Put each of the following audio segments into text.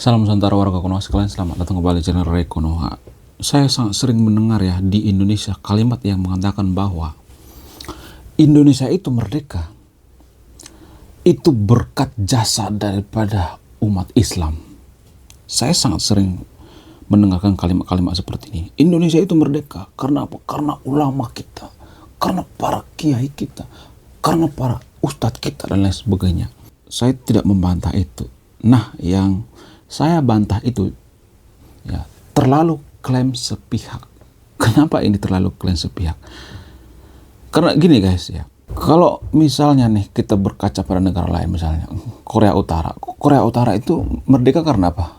Salam Nusantara warga Konoha sekalian, selamat datang kembali di channel Ray Konoha. Saya sangat sering mendengar ya di Indonesia kalimat yang mengatakan bahwa Indonesia itu merdeka itu berkat jasa daripada umat Islam. Saya sangat sering mendengarkan kalimat-kalimat seperti ini. Indonesia itu merdeka karena apa? Karena ulama kita, karena para kiai kita, karena para ustadz kita dan lain sebagainya. Saya tidak membantah itu. Nah, yang saya bantah itu ya terlalu klaim sepihak. Kenapa ini terlalu klaim sepihak? Karena gini guys ya, kalau misalnya nih kita berkaca pada negara lain, misalnya Korea Utara itu merdeka karena apa?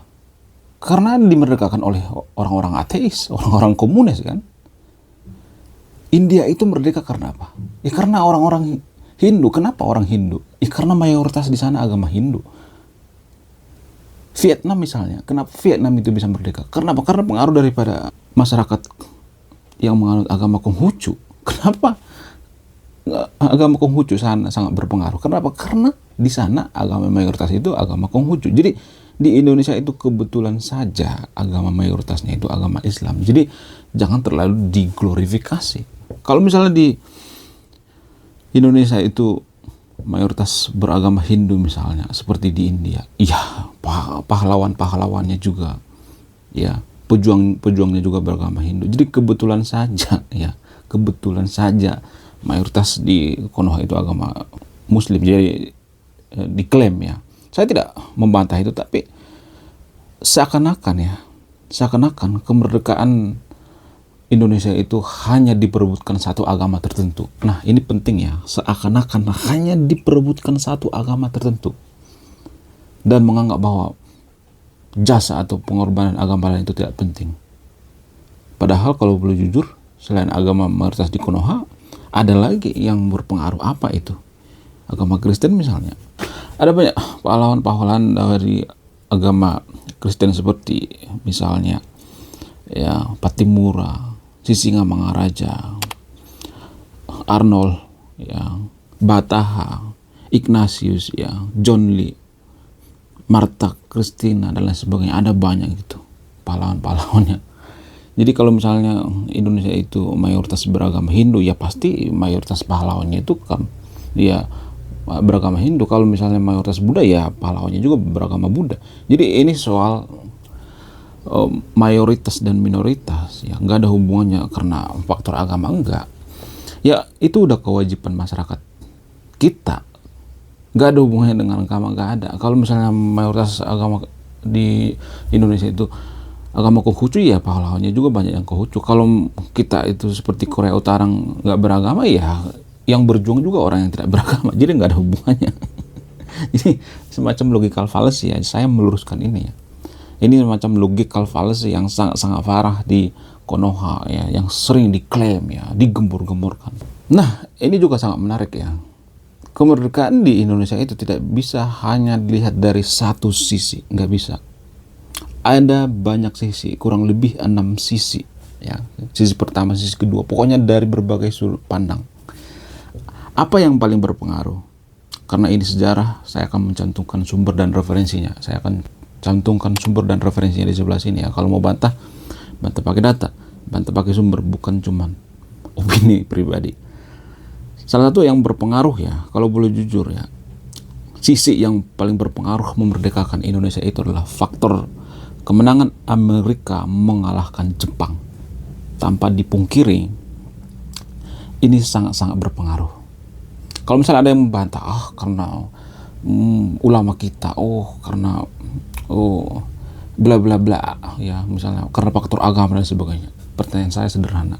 Karena dimerdekakan oleh orang-orang ateis, orang-orang komunis kan. India itu merdeka karena apa? Ya karena orang-orang Hindu. Kenapa orang Hindu? Ya karena mayoritas di sana agama Hindu. Vietnam misalnya, kenapa Vietnam itu bisa merdeka? Karena apa? Karena pengaruh daripada masyarakat yang menganut agama Konghucu. Kenapa agama Konghucu sana sangat berpengaruh? Kenapa? Karena di sana agama mayoritas itu agama Konghucu. Jadi di Indonesia itu kebetulan saja agama mayoritasnya itu agama Islam. Jadi jangan terlalu diglorifikasi. Kalau misalnya di Indonesia itu mayoritas beragama Hindu misalnya, seperti di India, iya pahlawan-pahlawannya juga, ya pejuang-pejuangnya juga beragama Hindu. Jadi kebetulan saja mayoritas di Konoha itu agama Muslim. Jadi diklaim ya. Saya tidak membantah itu, tapi seakan-akan kemerdekaan Indonesia itu hanya diperebutkan satu agama tertentu. Nah, ini penting ya. Seakan-akan hanya diperebutkan satu agama tertentu. Dan menganggap bahwa jasa atau pengorbanan agama lain itu tidak penting. Padahal kalau boleh jujur, selain agama mayoritas di Konoha, ada lagi yang berpengaruh. Apa itu? Agama Kristen misalnya. Ada banyak pahlawan-pahlawan dari agama Kristen seperti misalnya ya Pattimura, Sisingamangaraja, Arnold, ya, Bataha, Ignatius, ya, John Lee, Martha Christina dan lain sebagainya. Ada banyak gitu pahlawan-pahlawannya. Jadi kalau misalnya Indonesia itu mayoritas beragama Hindu, ya pasti mayoritas pahlawannya itu kan dia beragama Hindu. Kalau misalnya mayoritas Buddha, ya pahlawannya juga beragama Buddha. Jadi ini soal mayoritas dan minoritas, ya nggak ada hubungannya karena faktor agama, enggak. Ya itu udah kewajiban masyarakat kita, nggak ada hubungannya dengan agama, nggak ada. Kalau misalnya mayoritas agama di Indonesia itu agama Konghucu, ya pahlawannya juga banyak yang Konghucu. Kalau kita itu seperti Korea Utara nggak beragama, ya yang berjuang juga orang yang tidak beragama. Jadi nggak ada hubungannya. Jadi semacam logical fallacy ya. Saya meluruskan ini ya. Ini semacam logical fallacy yang sangat-sangat parah di Konoha ya, yang sering diklaim ya, digembur-gemburkan. Nah, ini juga sangat menarik ya. Kemerdekaan di Indonesia itu tidak bisa hanya dilihat dari satu sisi, nggak bisa. Ada banyak sisi, kurang lebih 6 sisi ya. Sisi pertama, sisi kedua, pokoknya dari berbagai sudut pandang. Apa yang paling berpengaruh? Karena ini sejarah, saya akan mencantumkan sumber dan referensinya. Saya akan cantumkan sumber dan referensinya di sebelah sini ya. Kalau mau bantah pakai data, bantah pakai sumber, bukan cuman opini pribadi. Salah satu yang berpengaruh ya, kalau boleh jujur ya, sisi yang paling berpengaruh memerdekakan Indonesia itu adalah faktor kemenangan Amerika mengalahkan Jepang. Tanpa dipungkiri, ini sangat-sangat berpengaruh. Kalau misalnya ada yang membantah, karena ulama kita, karena bla bla bla ya, misalnya karena faktor agama dan sebagainya. Pertanyaan saya sederhana.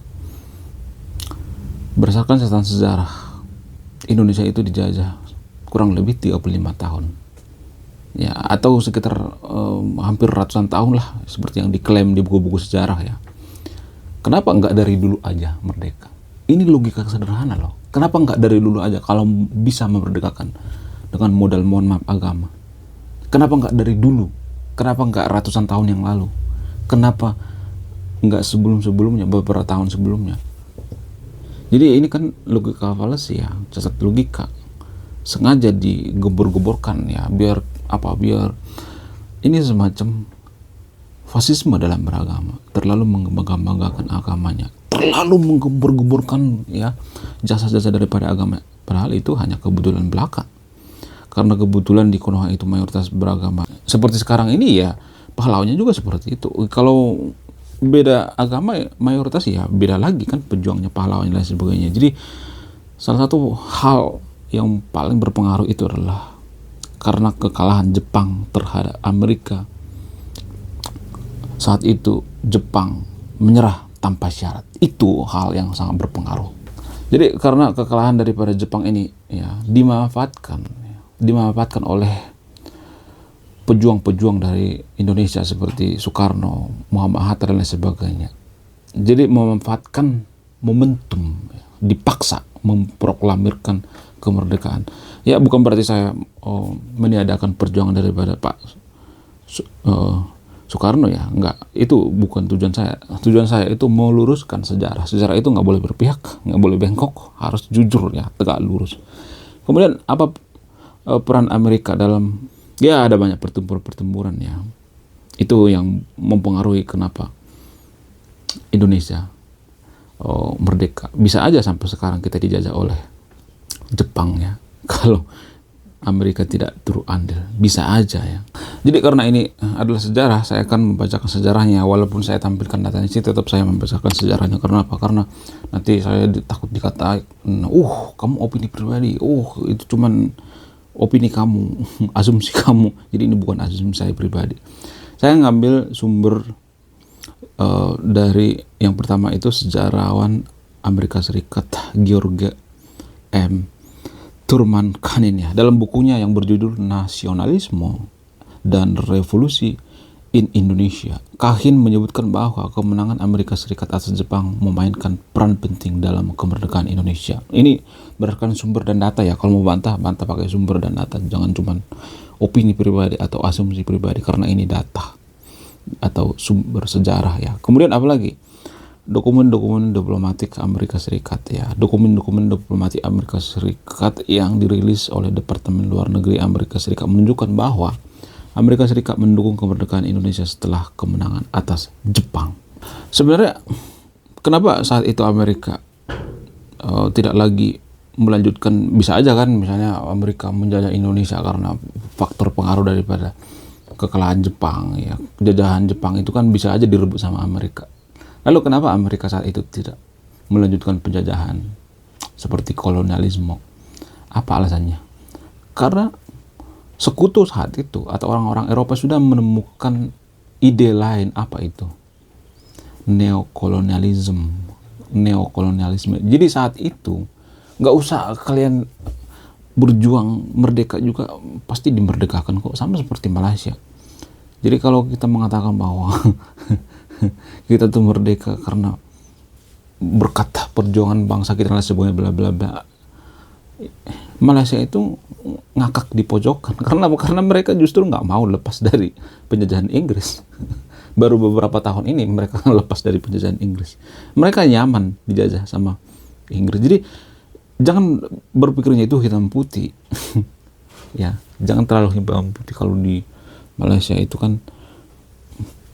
Berdasarkan catatan sejarah, Indonesia itu dijajah kurang lebih 35 tahun. Ya, atau sekitar hampir ratusan tahun lah, seperti yang diklaim di buku-buku sejarah ya. Kenapa enggak dari dulu aja merdeka? Ini logika sederhana loh. Kenapa enggak dari dulu aja kalau bisa memerdekakan dengan modal, mohon maaf, agama? Kenapa enggak dari dulu? Kenapa enggak ratusan tahun yang lalu? Kenapa enggak sebelum-sebelumnya, beberapa tahun sebelumnya? Jadi ini kan logika fallacy ya, cacat logika. Sengaja digembur-gemburkan ya, biar ini semacam fasisme dalam beragama, terlalu membanggakan agamanya, terlalu menggembur-gemburkan ya jasa-jasa daripada agama, padahal itu hanya kebetulan belaka. Karena kebetulan di Konoha itu mayoritas beragama seperti sekarang ini, ya pahlawannya juga seperti itu. Kalau beda agama mayoritas ya beda lagi kan pejuangnya, pahlawannya dan sebagainya. Jadi salah satu hal yang paling berpengaruh itu adalah karena kekalahan Jepang terhadap Amerika. Saat itu Jepang menyerah tanpa syarat. Itu hal yang sangat berpengaruh. Jadi karena kekalahan daripada Jepang ini ya dimanfaatkan oleh pejuang-pejuang dari Indonesia seperti Soekarno, Muhammad Hatta dan lain sebagainya. Jadi memanfaatkan momentum, dipaksa memproklamirkan kemerdekaan. Ya bukan berarti saya meniadakan perjuangan daripada Pak Soekarno ya, enggak, itu bukan tujuan saya. Tujuan saya itu meluruskan sejarah. Sejarah itu nggak boleh berpihak, nggak boleh bengkok, harus jujur ya, tegak lurus. Kemudian apa peran Amerika dalam, ya ada banyak pertempuran ya. Itu yang mempengaruhi kenapa Indonesia merdeka. Bisa aja sampai sekarang kita dijajah oleh Jepang ya, kalau Amerika tidak turut andil, bisa aja ya. Jadi karena ini adalah sejarah, saya akan membacakan sejarahnya. Walaupun saya tampilkan datanya sih, tetap saya membacakan sejarahnya. Karena apa? Karena nanti saya takut dikatain, kamu opini pribadi, itu cuman opini kamu, asumsi kamu. Jadi ini bukan asumsi saya pribadi. Saya ngambil sumber dari yang pertama itu sejarawan Amerika Serikat George M. Thurman Kahn ya, dalam bukunya yang berjudul Nasionalisme dan Revolusi in Indonesia. Kahn menyebutkan bahwa kemenangan Amerika Serikat atas Jepang memainkan peran penting dalam kemerdekaan Indonesia. Ini berdasarkan sumber dan data ya. Kalau mau bantah pakai sumber dan data, jangan cuma opini pribadi atau asumsi pribadi, karena ini data atau sumber sejarah ya. Kemudian apalagi? Dokumen-dokumen diplomatik Amerika Serikat ya. Dokumen-dokumen diplomatik Amerika Serikat yang dirilis oleh Departemen Luar Negeri Amerika Serikat menunjukkan bahwa Amerika Serikat mendukung kemerdekaan Indonesia setelah kemenangan atas Jepang. Sebenarnya kenapa saat itu Amerika tidak lagi melanjutkan? Bisa aja kan misalnya Amerika menjajah Indonesia karena faktor pengaruh daripada kekalahan Jepang ya. Jajahan Jepang itu kan bisa aja direbut sama Amerika. Lalu kenapa Amerika saat itu tidak melanjutkan penjajahan seperti kolonialisme? Apa alasannya? Karena sekutu saat itu atau orang-orang Eropa sudah menemukan ide lain. Apa itu? Neokolonialisme. Jadi saat itu nggak usah kalian berjuang merdeka juga pasti dimerdekakan kok, sama seperti Malaysia. Jadi kalau kita mengatakan bahwa kita tuh merdeka karena berkat perjuangan bangsa kita dan sebagainya bla bla bla, Malaysia itu ngakak di pojokan. Karena mereka justru nggak mau lepas dari penjajahan Inggris. Baru beberapa tahun ini mereka lepas dari penjajahan Inggris. Mereka nyaman dijajah sama Inggris. Jadi jangan berpikirnya itu hitam putih. Ya, jangan terlalu hitam putih. Kalau di Malaysia itu kan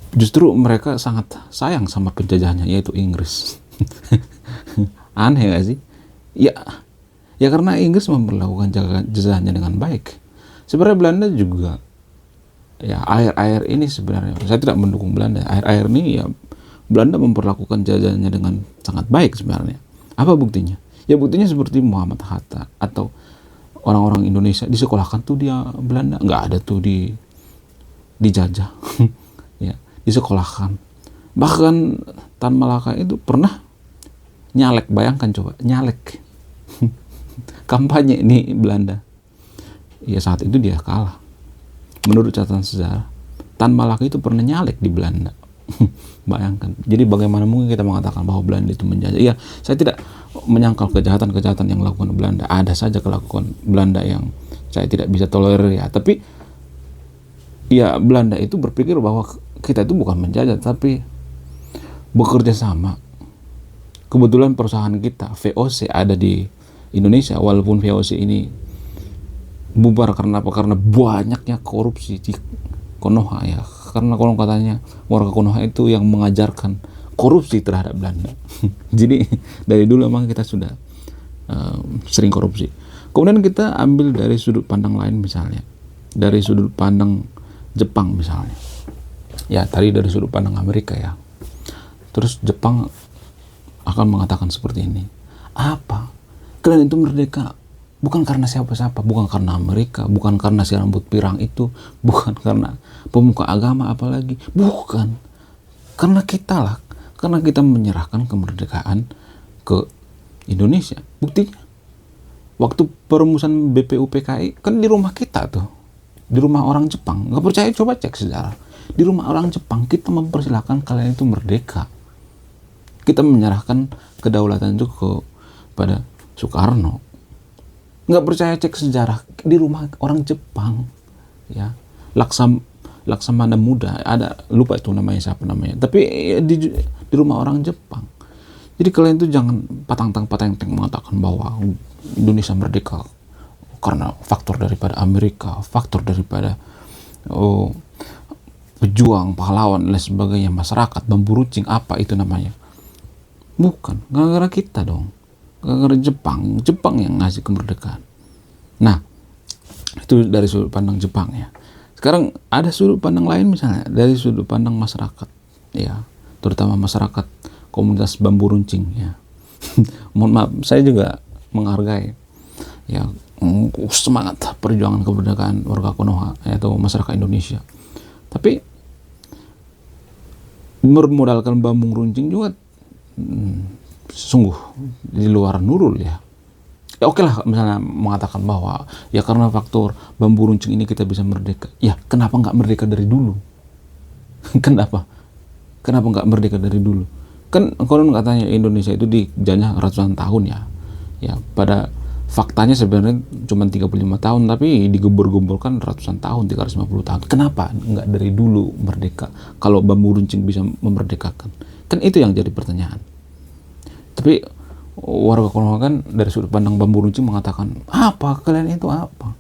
justru mereka sangat sayang sama penjajahannya, yaitu Inggris. Aneh gak sih? Ya karena Inggris memperlakukan jajahannya dengan baik. Sebenarnya Belanda juga ya, akhir-akhir ini sebenarnya saya tidak mendukung Belanda. Akhir-akhir ini ya Belanda memperlakukan jajahannya dengan sangat baik sebenarnya. Apa buktinya? Ya buktinya seperti Muhammad Hatta atau orang-orang Indonesia disekolahkan tuh dia Belanda, nggak ada tuh dijajah. Ya, disekolahkan. Bahkan Tan Malaka itu pernah nyalek, bayangkan coba, nyalek. Kampanye ini Belanda. Ya saat itu dia kalah. Menurut catatan sejarah, Tan Malaka itu pernah nyalek di Belanda. Bayangkan. Jadi bagaimana mungkin kita mengatakan bahwa Belanda itu menjajah? Ya, saya tidak menyangkal kejahatan-kejahatan yang dilakukan Belanda. Ada saja kelakuan Belanda yang saya tidak bisa tolerir ya. Tapi ya Belanda itu berpikir bahwa kita itu bukan menjajah, tapi bekerja sama. Kebetulan perusahaan kita VOC ada di Indonesia, walaupun VOC ini bubar karena apa? Karena banyaknya korupsi Konoha ya, karena kalau katanya warga Konoha itu yang mengajarkan korupsi terhadap Belanda. Jadi dari dulu memang kita sudah sering korupsi. Kemudian kita ambil dari sudut pandang lain, misalnya dari sudut pandang Jepang misalnya. Ya tadi dari sudut pandang Amerika ya. Terus Jepang akan mengatakan seperti ini. Apa? Kalian itu merdeka bukan karena siapa-siapa, bukan karena Amerika, bukan karena si rambut pirang itu, bukan karena pemuka agama apalagi, bukan. Karena kita lah, karena kita menyerahkan kemerdekaan ke Indonesia. Buktinya waktu perumusan BPUPKI kan di rumah kita tuh, di rumah orang Jepang. Nggak percaya coba cek sejarah. Di rumah orang Jepang kita mempersilahkan kalian itu merdeka. Kita menyerahkan kedaulatan itu kepada Soekarno. Nggak percaya cek sejarah, di rumah orang Jepang ya. Laksamana Muda, ada, lupa itu namanya siapa namanya, tapi di rumah orang Jepang. Jadi kalian itu jangan patang-patang mengatakan bahwa Indonesia merdeka karena faktor daripada Amerika, faktor daripada pejuang, pahlawan dan lain sebagainya, masyarakat, bambu runcing, apa itu namanya. Bukan, gara-gara kita dong, gara-gara Jepang yang ngasih kemerdekaan. Nah, itu dari sudut pandang Jepang ya. Sekarang ada sudut pandang lain, misalnya dari sudut pandang masyarakat ya, terutama masyarakat komunitas bambu runcing ya. Mohon maaf, saya juga menghargai ya semangat perjuangan kemerdekaan warga Konoha atau masyarakat Indonesia. Tapi bermodalkan bambu runcing juga sungguh di luar nurul ya. Ya oke lah misalnya mengatakan bahwa ya karena faktor bambu runcing ini kita bisa merdeka. Ya kenapa nggak merdeka dari dulu? Kenapa nggak merdeka dari dulu? Kan konon katanya Indonesia itu dijajah ratusan tahun ya. Ya pada faktanya sebenarnya cuma 35 tahun, tapi digembur-gemburkan ratusan tahun, 350 tahun. Kenapa nggak dari dulu merdeka kalau bambu runcing bisa memerdekakan? Kan itu yang jadi pertanyaan. Tapi warga Konoha kan dari sudut pandang bambu runcing mengatakan, apa kalian itu apa?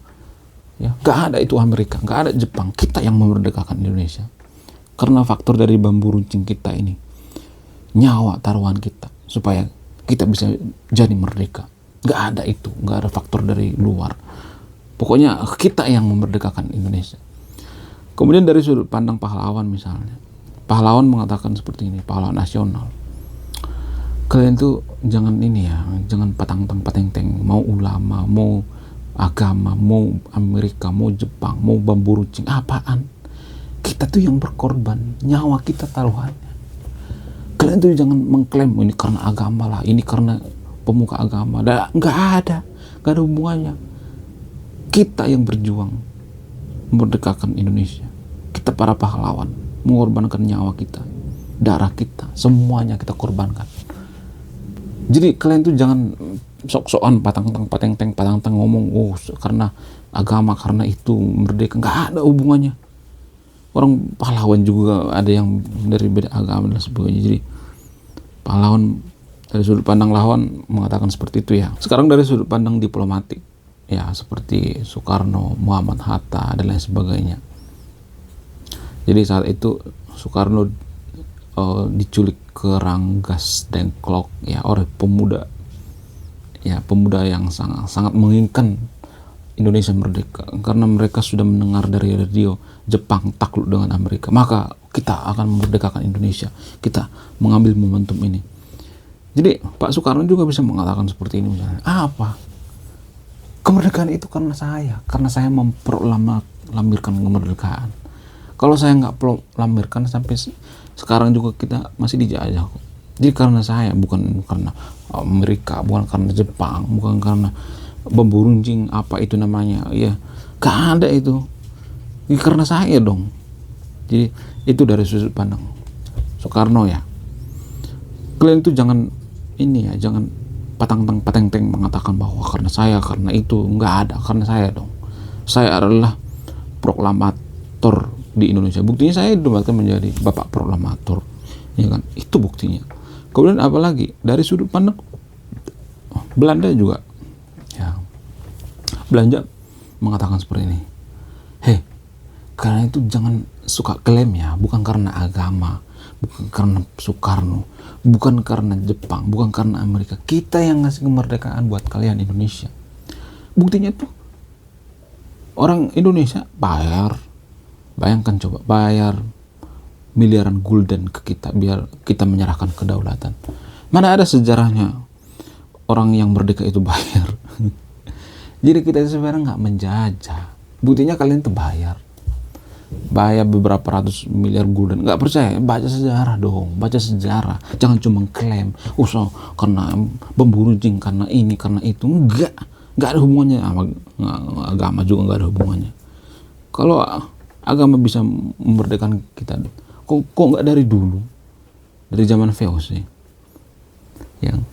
Ya, gak ada itu Amerika, gak ada Jepang, kita yang memerdekakan Indonesia. Karena faktor dari bambu runcing kita ini, nyawa taruhan kita supaya kita bisa jadi merdeka. Gak ada itu, gak ada faktor dari luar. Pokoknya kita yang memerdekakan Indonesia. Kemudian dari sudut pandang pahlawan misalnya, pahlawan mengatakan seperti ini, pahlawan nasional. Kalian tuh jangan ini ya, jangan patang-pateng, mau ulama, mau agama, mau Amerika, mau Jepang, mau bambu runcing, apaan? Kita tuh yang berkorban, nyawa kita taruhannya. Kalian tuh jangan mengklaim ini karena agama lah, ini karena pemuka agama. Nggak ada hubungannya. Kita yang berjuang memerdekakan Indonesia, kita para pahlawan, mengorbankan nyawa kita, darah kita, semuanya kita korbankan. Jadi kalian tuh jangan sok-sokan patang-patang ngomong karena agama, karena itu merdeka. Nggak ada hubungannya. Orang pahlawan juga ada yang dari beda agama dan sebagainya. Jadi pahlawan dari sudut pandang lawan mengatakan seperti itu ya. Sekarang dari sudut pandang diplomatik ya, seperti Soekarno, Muhammad Hatta dan lain sebagainya. Jadi saat itu Soekarno diculik ke Ranggas Dengklok ya oleh pemuda yang sangat menginginkan Indonesia merdeka, karena mereka sudah mendengar dari radio Jepang takluk dengan Amerika, maka kita akan memerdekakan Indonesia, kita mengambil momentum ini. Jadi Pak Soekarno juga bisa mengatakan seperti ini misalnya, apa kemerdekaan itu karena saya memproklamirkan kemerdekaan. Kalau saya nggak proklamirkan sampai sekarang juga kita masih dijajah kok. Jadi karena saya, bukan karena Amerika, bukan karena Jepang, bukan karena bambu runcing apa itu namanya ya, gak ada itu. Ini karena saya dong. Jadi itu dari sudut pandang Soekarno ya. Kalian tuh jangan ini ya, jangan pateng-pateng mengatakan bahwa karena saya, karena itu. Nggak ada, karena saya dong. Saya adalah proklamator di Indonesia. Buktinya saya dinobatkan menjadi bapak proklamator, ya kan? Itu buktinya. Kemudian apalagi dari sudut pandang Belanda juga, ya, Belanda mengatakan seperti ini. Karena itu jangan suka klaim ya, bukan karena agama, bukan karena Soekarno, bukan karena Jepang, bukan karena Amerika. Kita yang ngasih kemerdekaan buat kalian Indonesia. Buktinya tuh orang Indonesia bayar, bayangkan coba, bayar miliaran gulden ke kita biar kita menyerahkan kedaulatan. Mana ada sejarahnya orang yang merdeka itu bayar. Jadi kita sebenarnya nggak menjajah. Buktinya kalian tuh bayar beberapa ratus miliar gulden. Nggak percaya? Baca sejarah dong, baca sejarah. Jangan cuma klaim, so, karena pemburu jing, karena ini, karena itu. Nggak ada hubungannya sama agama juga, nggak ada hubungannya. Kalau agama bisa memerdekakan kita, kok nggak dari dulu, dari zaman VOC? Yang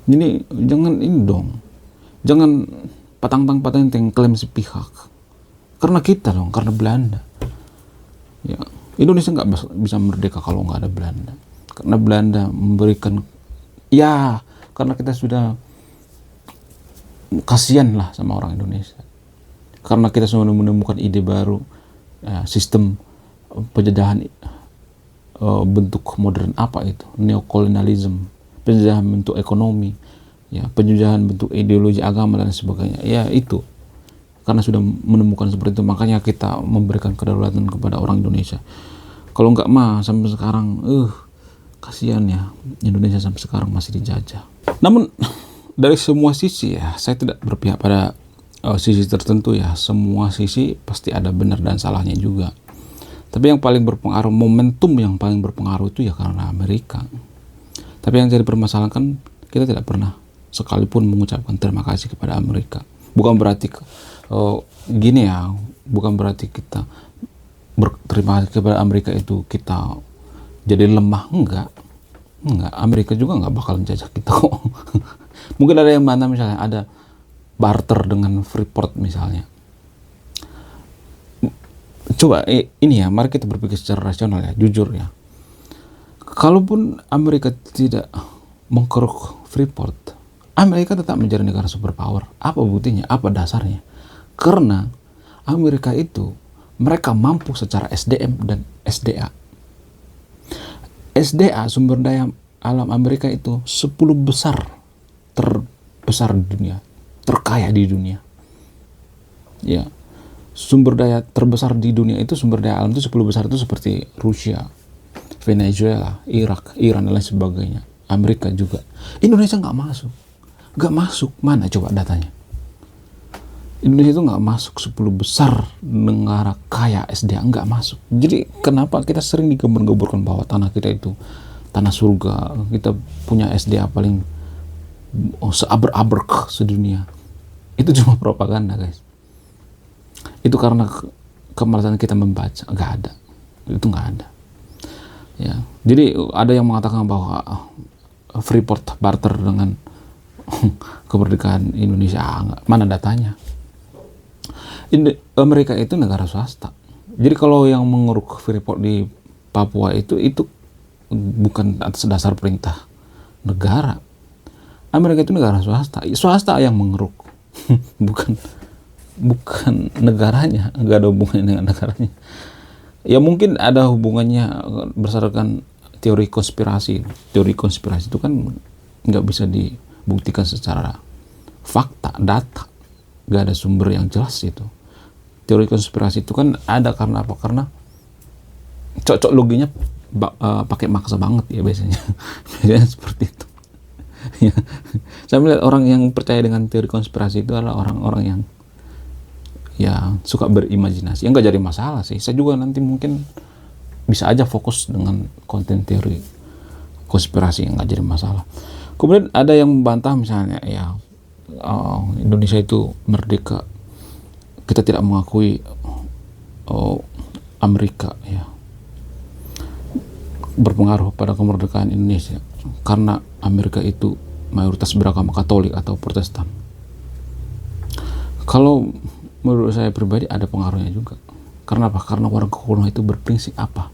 jadi jangan ini dong, jangan patang-patang klaim sepihak. Karena kita dong, karena Belanda. Ya, Indonesia nggak bisa merdeka kalau nggak ada Belanda. Karena Belanda memberikan, ya karena kita sudah kasihan lah sama orang Indonesia. Karena kita sudah menemukan ide baru, sistem penjajahan bentuk modern apa itu, neokolonialisme, penjajahan bentuk ekonomi, ya penjajahan bentuk ideologi agama dan sebagainya. Ya itu. Karena sudah menemukan seperti itu, makanya kita memberikan kedaulatan kepada orang Indonesia. Kalau nggak mah sampai sekarang, kasihan ya, Indonesia sampai sekarang masih dijajah. Namun dari semua sisi ya, saya tidak berpihak pada sisi tertentu ya. Semua sisi pasti ada benar dan salahnya juga. Tapi yang paling berpengaruh, momentum yang paling berpengaruh itu ya karena Amerika. Tapi yang jadi permasalahan kan, kita tidak pernah sekalipun mengucapkan terima kasih kepada Amerika. Bukan berarti gini ya, bukan berarti kita berterima kasih kepada Amerika itu kita jadi lemah. Enggak, Amerika juga nggak bakal menjajah kita kok. Mungkin ada yang mana misalnya ada barter dengan Freeport misalnya. Coba ini ya, mari kita berpikir secara rasional ya, jujur ya. Kalaupun Amerika tidak mengkeruk Freeport, Amerika tetap menjadi negara superpower. Apa buktinya? Apa dasarnya? Karena Amerika itu mereka mampu secara SDM dan SDA. SDA, sumber daya alam Amerika itu 10 besar terbesar di dunia, terkaya di dunia. Ya, sumber daya terbesar di dunia itu, sumber daya alam itu 10 besar itu seperti Rusia, Venezuela, Irak, Iran dan lain sebagainya. Amerika juga. Indonesia nggak masuk. Mana coba datanya? Indonesia itu nggak masuk 10 besar negara kaya SDA, nggak masuk. Jadi kenapa kita sering digembar-gemborkan bahwa tanah kita itu tanah surga, kita punya SDA paling seabrek sedunia. Itu cuma propaganda guys. Itu karena kemalasan kita membaca. Nggak ada. Itu nggak ada. Ya, jadi ada yang mengatakan bahwa Freeport barter dengan kemerdekaan Indonesia. Mana datanya? Amerika itu negara swasta. Jadi kalau yang mengeruk Freeport di Papua itu bukan atas dasar perintah negara. Amerika itu negara swasta. Swasta yang mengeruk. bukan negaranya. Nggak ada hubungannya dengan negaranya. Ya mungkin ada hubungannya berdasarkan teori konspirasi. Teori konspirasi itu kan nggak bisa dibuktikan secara fakta, data. Nggak ada sumber yang jelas itu. Teori konspirasi itu kan ada karena apa? Karena cocok loginya pakai maksa banget ya biasanya. Biasanya seperti itu. Ya. Saya melihat orang yang percaya dengan teori konspirasi itu adalah orang-orang yang ya suka berimajinasi. Yang nggak jadi masalah sih. Saya juga nanti mungkin bisa aja fokus dengan konten teori konspirasi yang nggak jadi masalah. Kemudian ada yang membantah misalnya ya Indonesia itu merdeka, kita tidak mengakui Amerika ya berpengaruh pada kemerdekaan Indonesia karena Amerika itu mayoritas beragama Katolik atau Protestan. Kalau menurut saya pribadi ada pengaruhnya juga. Karena apa? Karena warga kuno itu berprinsip apa?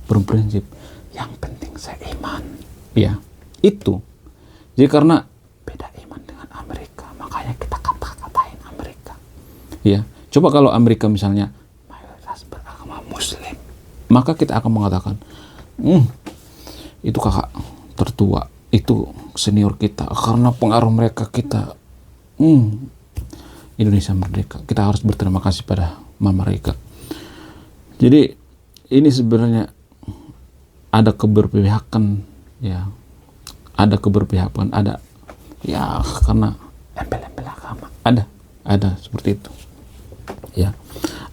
Berprinsip yang penting saya iman. Ya, itu. Jadi karena beda iman dengan Amerika, makanya kita kata-katain Amerika. Ya, coba kalau Amerika misalnya mayoritas beragama maka kita akan mengatakan, itu kakak tertua, itu senior kita, karena pengaruh mereka kita Indonesia merdeka. Kita harus berterima kasih pada mereka. Jadi ini sebenarnya ada keberpihakan, ya, ada keberpihakan, ada ya karena embel-embel agama, ada seperti itu, ya,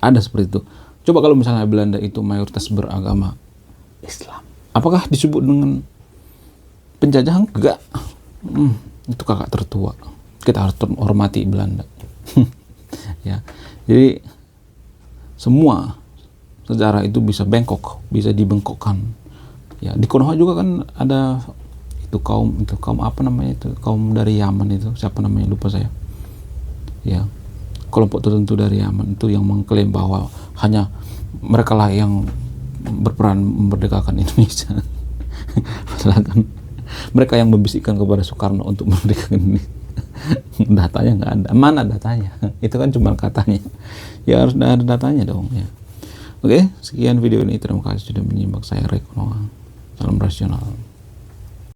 ada seperti itu. Coba kalau misalnya Belanda itu mayoritas beragama Islam, apakah disebut dengan penjajahan? Enggak. Itu kakak tertua, kita harus hormati Belanda. Ya, jadi semua sejarah itu bisa bengkok, bisa dibengkokkan. Ya, di Konoha juga kan ada itu kaum apa namanya itu, kaum dari Yaman itu, siapa namanya lupa saya. Ya, kelompok tertentu dari Yaman itu yang mengklaim bahwa hanya mereka lah yang berperan memerdekakan Indonesia. Padahal kan mereka yang membisikkan kepada Soekarno untuk memerdekakan Indonesia. Datanya nggak ada. Mana datanya? Itu kan cuma katanya. Ya harus ada datanya dong, ya. Oke, sekian video ini. Terima kasih sudah menyimak. Saya Ray Konoha. Salam rasional.